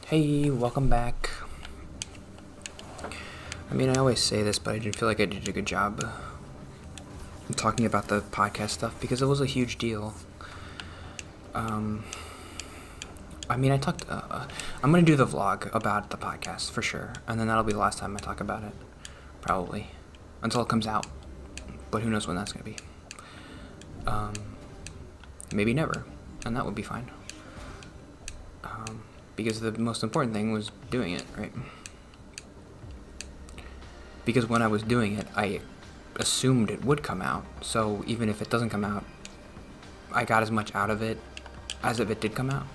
Hey, welcome back. I mean, I always say this, but I didn't feel like I did a good job talking about the podcast stuff because it was a huge deal. I mean, I'm gonna do the vlog about the podcast for sure, and then that'll be the last time I talk about it, probably, until it comes out. But who knows when that's gonna be? Maybe never, and that would be fine. Because the most important thing was doing it, right? Because when I was doing it, I assumed it would come out. So even if it doesn't come out, I got as much out of it as if it did come out,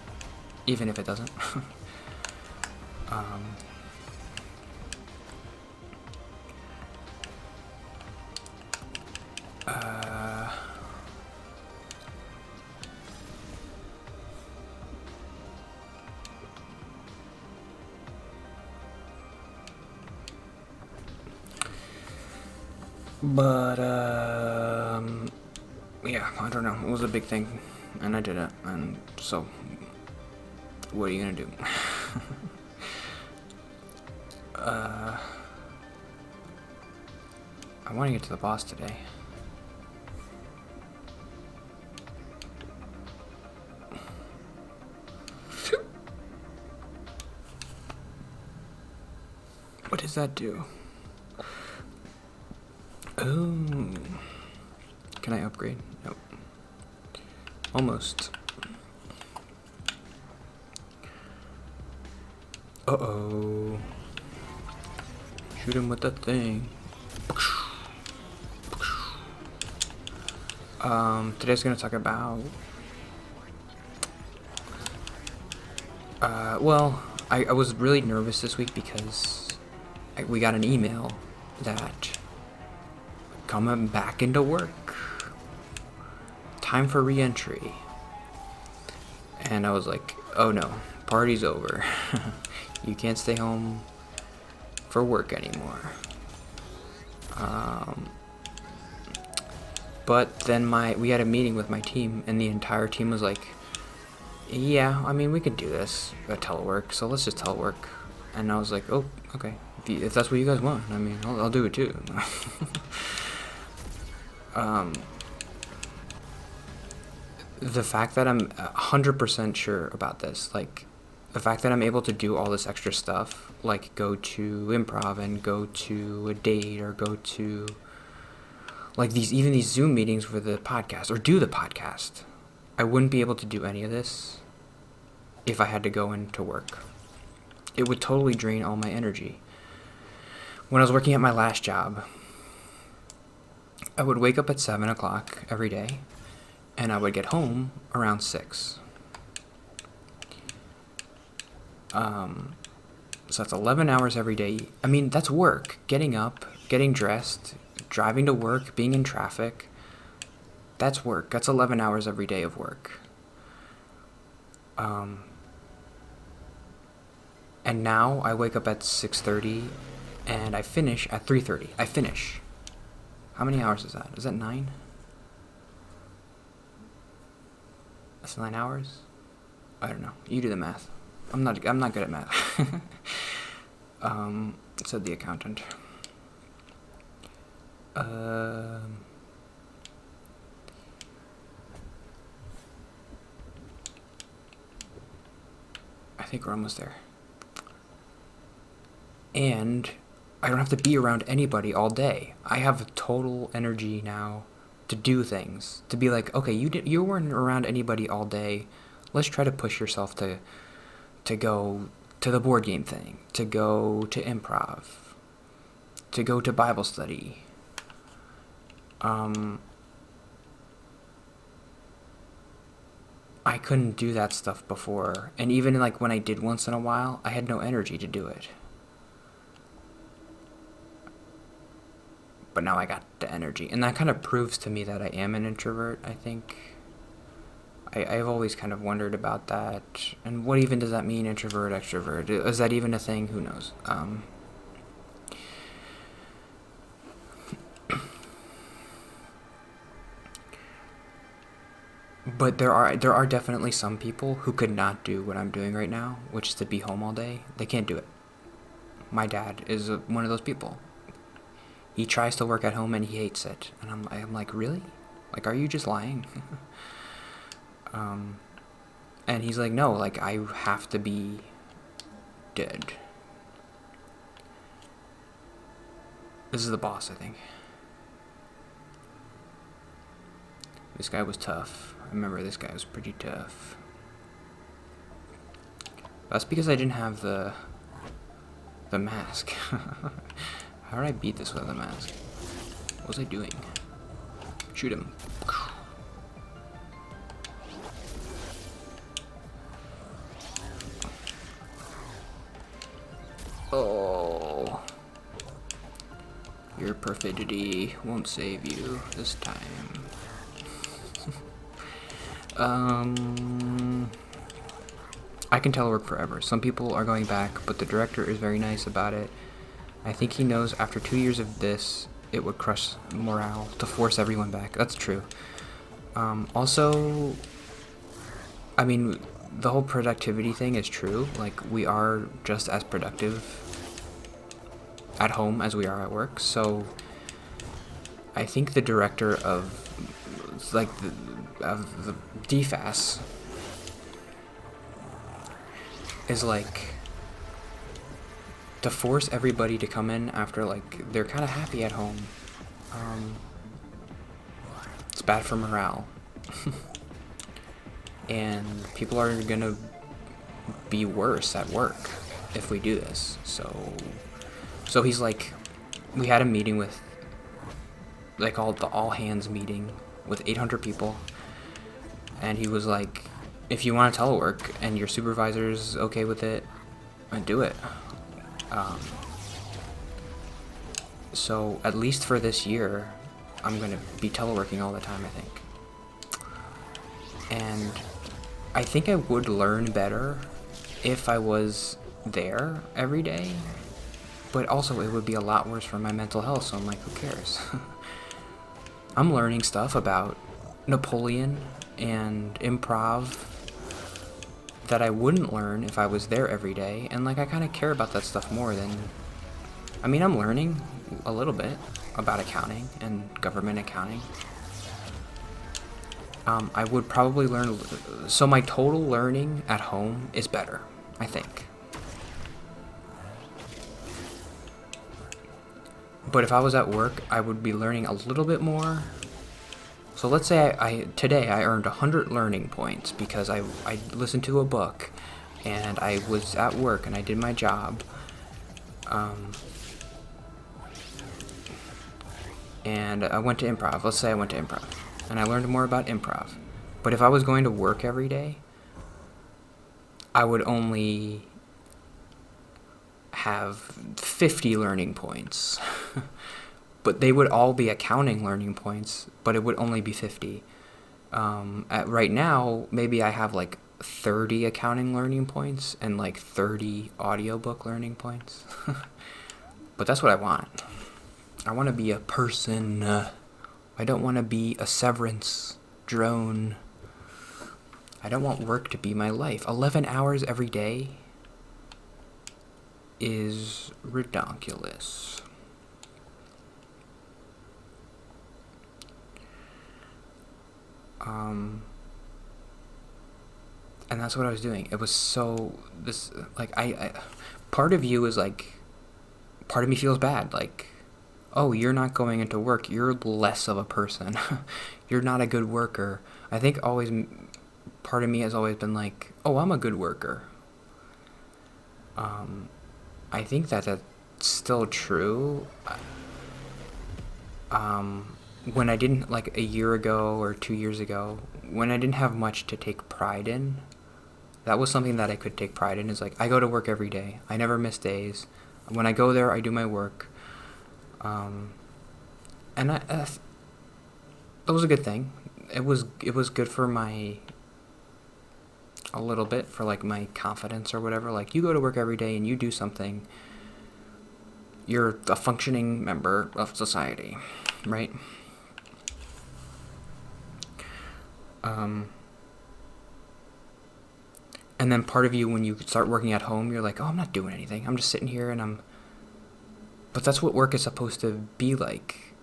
even if it doesn't. But, yeah, I don't know. It was a big thing, and I did it, and so, what are you gonna do? I want to get to the boss today. What does that do? Oh. Can I upgrade? Nope. Almost. Uh-oh. Shoot him with that thing. Today's gonna talk about... well, I was really nervous this week because we got an email that coming back into work. Time for reentry. And I was like, oh no, party's over. You can't stay home for work anymore. But then we had a meeting with my team, and the entire team was like, yeah, I mean, we could do this at telework, so let's just telework. And I was like, oh, okay. If that's what you guys want, I mean, I'll do it too. The fact that I'm 100% sure about this, like, the fact that I'm able to do all this extra stuff, like go to improv and go to a date or go to, like, even these Zoom meetings for the podcast or do the podcast, I wouldn't be able to do any of this if I had to go into work. It would totally drain all my energy. When I was working at my last job, I would wake up at 7 o'clock every day, and I would get home around 6. So that's 11 hours every day. I mean, that's work. Getting up, getting dressed, driving to work, being in traffic. That's work. That's 11 hours every day of work. And now I wake up at 6:30 and I finish at 3:30. I finish. How many hours is that? Is that 9? That's 9 hours? I don't know. You do the math. I'm not good at math. Said the accountant. I think we're almost there. And I don't have to be around anybody all day. I have total energy now to do things. To be like, okay, you weren't around anybody all day. Let's try to push yourself to go to the board game thing, to go to improv, to go to Bible study. I couldn't do that stuff before, and even like when I did once in a while, I had no energy to do it. But now I got the energy, and that kind of proves to me that I am an introvert, I think. I've always kind of wondered about that, and what even does that mean, introvert, extrovert? Is that even a thing? Who knows? But there are definitely some people who could not do what I'm doing right now, which is to be home all day. They can't do it. My dad is one of those people. He tries to work at home and he hates it, and I'm like, really? Like, are you just lying? And he's like, no, like, I have to be dead. This is the boss, I think. This guy was tough. I remember this guy was pretty tough. That's because I didn't have the mask. How did I beat this without the mask? What was I doing? Shoot him. Oh. Your perfidity won't save you this time. I can telework forever. Some people are going back, but the director is very nice about it. I think he knows after 2 years of this, it would crush morale to force everyone back. That's true. Also, I mean, the whole productivity thing is true. Like, we are just as productive at home as we are at work. So, I think the director of, like, the DFAS is, like, to force everybody to come in after, like, they're kind of happy at home. It's bad for morale. And people are gonna be worse at work if we do this. So he's like, we had a meeting with, they called the all hands meeting with 800 people, and he was like, if you want to telework and your supervisor's okay with it, do it. So at least for this year, I'm gonna be teleworking all the time, I think. And I think I would learn better if I was there every day, but also it would be a lot worse for my mental health, so I'm like, who cares? I'm learning stuff about Napoleon and improv that I wouldn't learn if I was there every day, and like, I kind of care about that stuff more than, I mean, I'm learning a little bit about accounting and government accounting. I would probably learn, so my total learning at home is better, I think. But if I was at work, I would be learning a little bit more. So let's say today I earned 100 learning points because I listened to a book and I was at work and I did my job. And I went to improv. Let's say I went to improv and I learned more about improv. But if I was going to work every day, I would only have 50 learning points. But they would all be accounting learning points, but it would only be 50. Right now, maybe I have like 30 accounting learning points and like 30 audiobook learning points. But that's what I want. I want to be a person. I don't want to be a severance drone. I don't want work to be my life. 11 hours every day is ridiculous. And that's what I was doing. It was so, this, like, I part of you is like, part of me feels bad, like, oh, you're not going into work, you're less of a person. You're not a good worker. I think always, part of me has always been like, oh, I'm a good worker. I think that that's still true. When I didn't, like a year ago or 2 years ago, when I didn't have much to take pride in, that was something that I could take pride in. Is like, I go to work every day. I never miss days. When I go there, I do my work. And that was a good thing. It was good for my, a little bit for like my confidence or whatever. Like, you go to work every day and you do something, you're a functioning member of society, right? And then part of you, when you start working at home, you're like, oh, I'm not doing anything. I'm just sitting here and I'm... But that's what work is supposed to be like.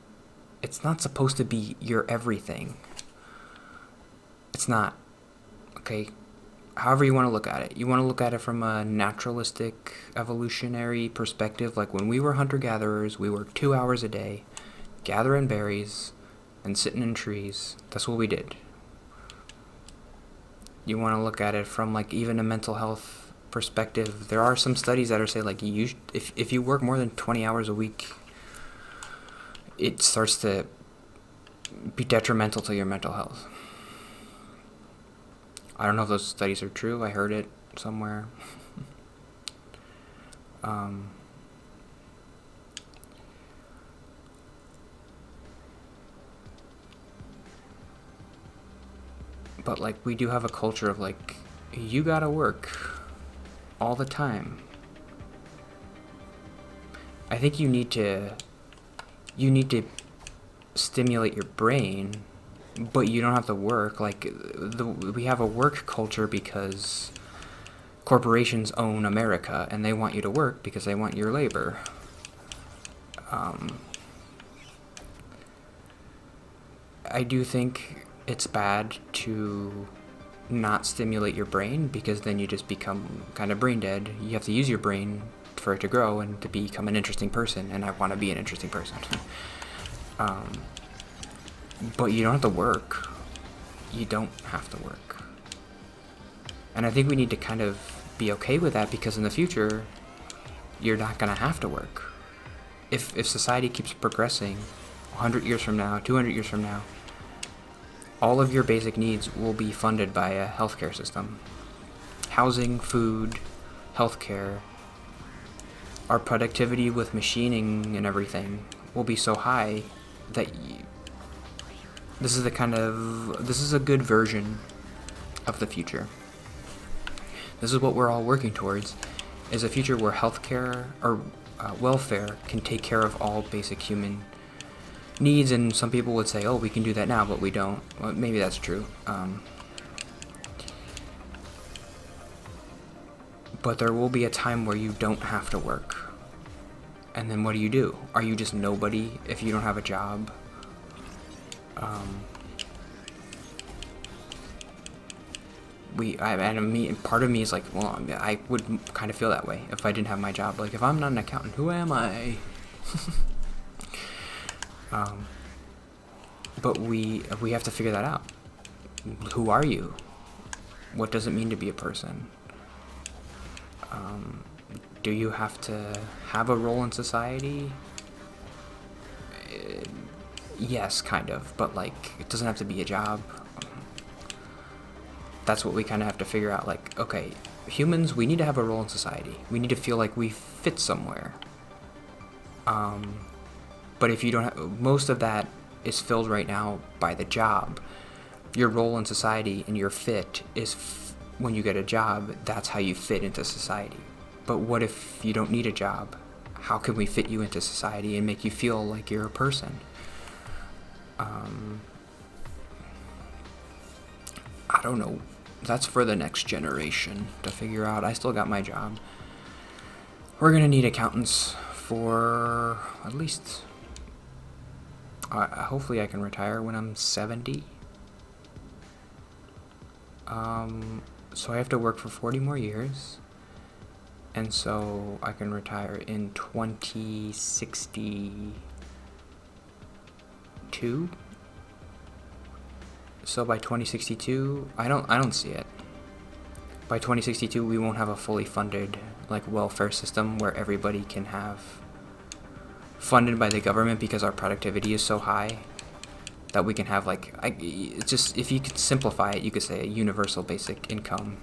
It's not supposed to be your everything. It's not. Okay? However you want to look at it. You want to look at it from a naturalistic, evolutionary perspective. Like when we were hunter-gatherers, we worked 2 hours a day, gathering berries and sitting in trees. That's what we did. You want to look at it from like even a mental health perspective. There are some studies that are say like if you work more than 20 hours a week, it starts to be detrimental to your mental health. I don't know if those studies are true. I heard it somewhere. But like we do have a culture of like, you gotta work all the time. I think you need to stimulate your brain, but you don't have to work. Like we have a work culture because corporations own America and they want you to work because they want your labor. I do think it's bad to not stimulate your brain because then you just become kind of brain dead. You have to use your brain for it to grow and to become an interesting person, and I want to be an interesting person. But you don't have to work. You don't have to work. And I think we need to kind of be okay with that because in the future, you're not going to have to work. If society keeps progressing 100 years from now, 200 years from now, all of your basic needs will be funded by a healthcare system. Housing, food, healthcare. Our productivity with machining and everything will be so high that this is a good version of the future. This is what we're all working towards, is a future where healthcare or welfare can take care of all basic human needs. And some people would say, oh, we can do that now, but we don't. Well, maybe that's true. But there will be a time where you don't have to work. And then what do? Are you just nobody if you don't have a job? Part of me is like, well, I would kind of feel that way if I didn't have my job. Like, if I'm not an accountant, who am I? But we have to figure that out. Who are you? What does it mean to be a person? Do you have to have a role in society? Yes, kind of, but like, it doesn't have to be a job. That's what we kind of have to figure out. Like, okay, humans, we need to have a role in society. We need to feel like we fit somewhere. But if you don't have, most of that is filled right now by the job. Your role in society and your fit is when you get a job, that's how you fit into society. But what if you don't need a job? How can we fit you into society and make you feel like you're a person? I don't know. That's for the next generation to figure out. I still got my job. We're gonna need accountants for at least... hopefully I can retire when I'm 70. So I have to work for 40 more years. And so I can retire in 2062. So by 2062, I don't see it. By 2062, we won't have a fully funded like welfare system where everybody can have funded by the government because our productivity is so high that we can have like just if you could simplify it, you could say a universal basic income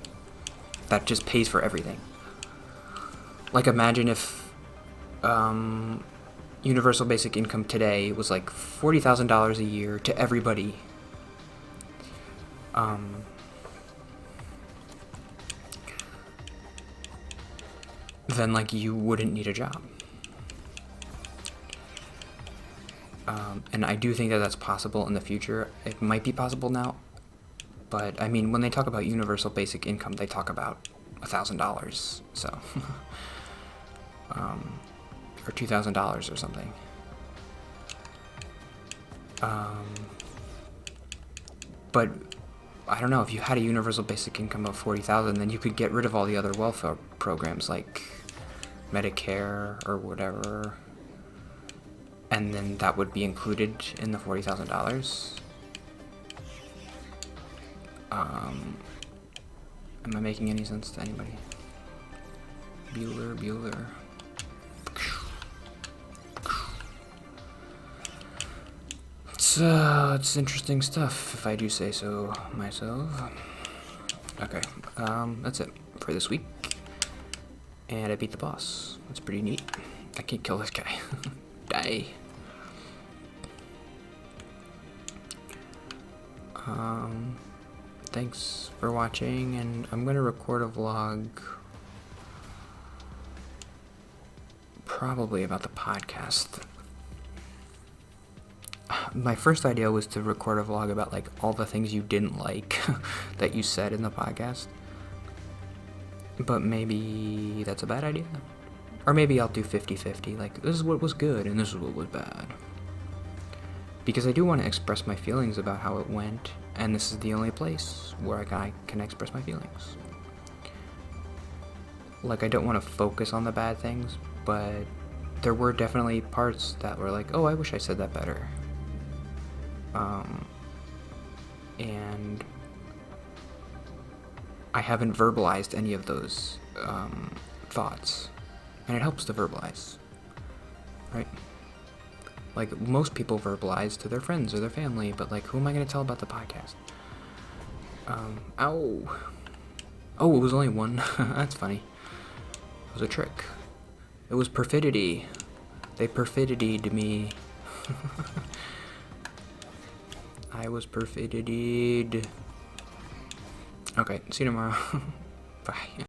that just pays for everything. Like imagine if universal basic income today was like $40,000 a year to everybody. Then like you wouldn't need a job. And I do think that that's possible in the future. It might be possible now. But I mean, when they talk about universal basic income, they talk about $1,000, so or $2,000 or something. But I don't know, if you had a universal basic income of $40,000, then you could get rid of all the other welfare programs like Medicare or whatever, and then that would be included in the $40,000. Am I making any sense to anybody? Bueller. It's interesting stuff, if I do say so myself. Okay, that's it for this week. And I beat the boss. That's pretty neat. I can't kill this guy. Die. Thanks for watching, and I'm gonna record a vlog probably about the podcast. My first idea was to record a vlog about like all the things you didn't like that you said in the podcast, but maybe that's a bad idea, or maybe I'll do 50-50, like this is what was good and this is what was bad, because I do want to express my feelings about how it went, and this is the only place where I can express my feelings. Like, I don't want to focus on the bad things, but there were definitely parts that were like, oh, I wish I said that better. And I haven't verbalized any of those thoughts, and it helps to verbalize, right? Like, most people verbalize to their friends or their family, but like, who am I going to tell about the podcast? Ow. Oh, it was only one. That's funny. It was a trick. It was perfidy. They perfidied me. I was perfidied. Okay, see you tomorrow. Bye.